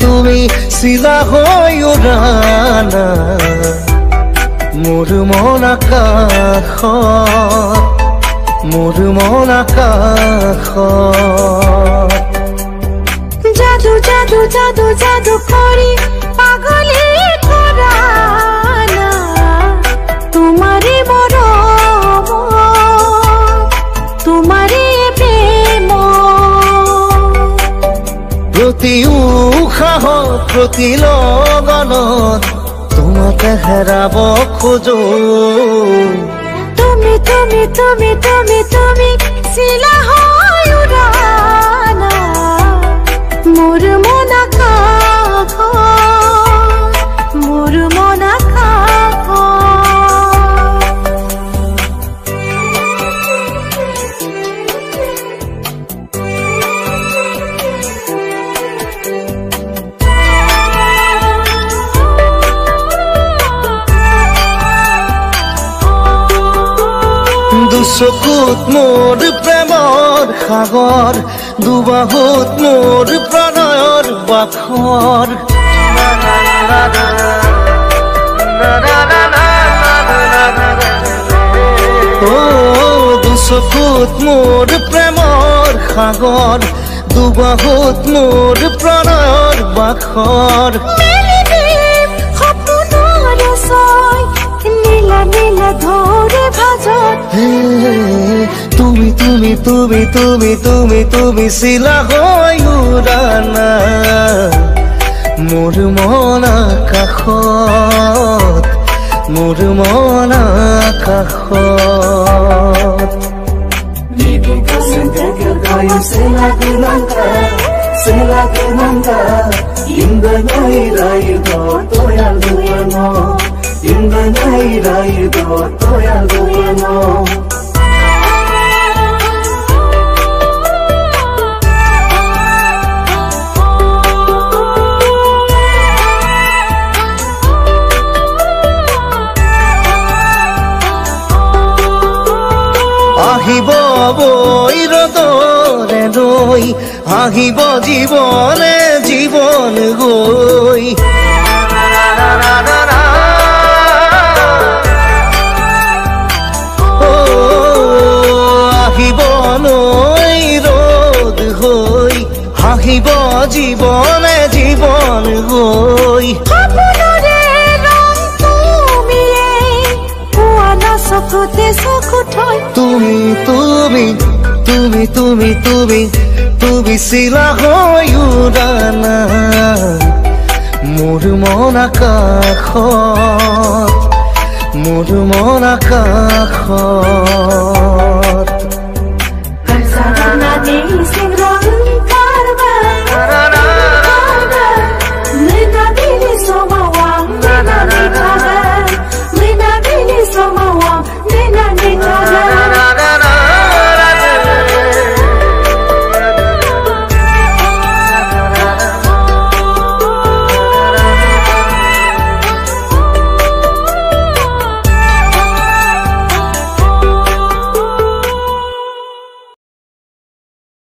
তুমি চিলা হৈ উৰানা মোৰ মন আকাশত জাদু জাদু জাদু জাদু কৰি পাগলে কৰা না তোমাৰে মৰম তোমাৰে প্ৰেম প্ৰতি উশাহ প্ৰতি লগনত তোমাকে হেৰাব খোজো তুমি তুমি তুমি তুমি তুমি চিলা হৈ উৰানা মোৰ মন আকাশত মোৰ মন দুচকুত মোৰ প্ৰেমৰ সাগৰ দুবাহুত মোৰ প্ৰণয়ৰ বাখৰ দুচকুত মোৰ প্ৰেমৰ সাগৰ দুবাহুত মোৰ প্ৰণয়ৰ বাখৰ তুমি তুমি তুমি তুমি তুমি তুমি চিলা হৈ উৰানা মোৰ মন আকাশত মোৰ মন আকাশত আহিব বৈৰদৰে ৰৈ আহিব জীৱনে জীৱন গৈ আহিব নৈ ৰ'দ হৈ আহিব জীৱনে জীৱন গৈ তুমি তুমি তুমি তুমি তুমি তুমি চিলা হৈ উৰানা মোৰ মন আকাশত মোৰ মন আকাশত